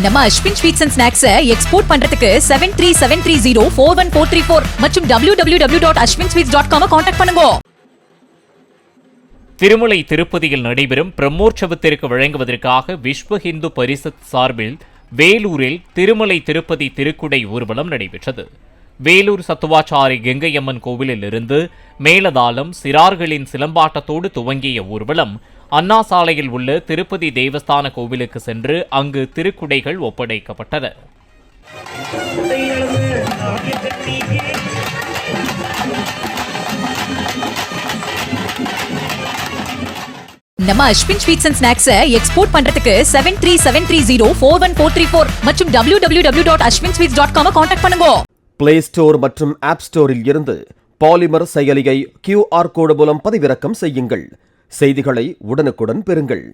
நம்ம Ashwin sweets and snacks export பண்றதுக்கு 7373041434 மற்றும் www.ashwinsweets.com கான்டாக்ட் பண்ணுங்க. திருமலை திருப்பதியில் நடைபெறும் பிரம்மோற்சவத்திற்கு வழங்குவதற்காக விஸ்வ இந்து பரிஷத் சார்பில் வேலூரில் திருமலை திருப்பதி திருக்குடை ஊர்வலம் நடைபெற்றது. வேலூர் சத்துவாச்சாரி கங்கையம்மன் கோவிலில் இருந்து மேலதாளம் சிறார்களின் சிலம்பாட்டத்தோடு துவங்கிய ஊர்வலம் அண்ணா சாலையில் உள்ள திருப்பதி தேவஸ்தான கோவிலுக்கு சென்று அங்கு திருக்குடைகள் ஒப்படைக்கப்பட்டன. நம்ம Ashwin sweets and snacks export பண்றதுக்கு 7373041434 மற்றும் www.ashwinsweets.com கான்டாக்ட் பண்ணுங்க. பிளே ஸ்டோர் மற்றும் ஆப் ஸ்டோரில் இருந்து பாலிமர் செயலியை QR கோடு மூலம் பதிவிறக்கம் செய்யுங்கள். செய்திகளை உடனுக்குடன் பெறுங்கள்.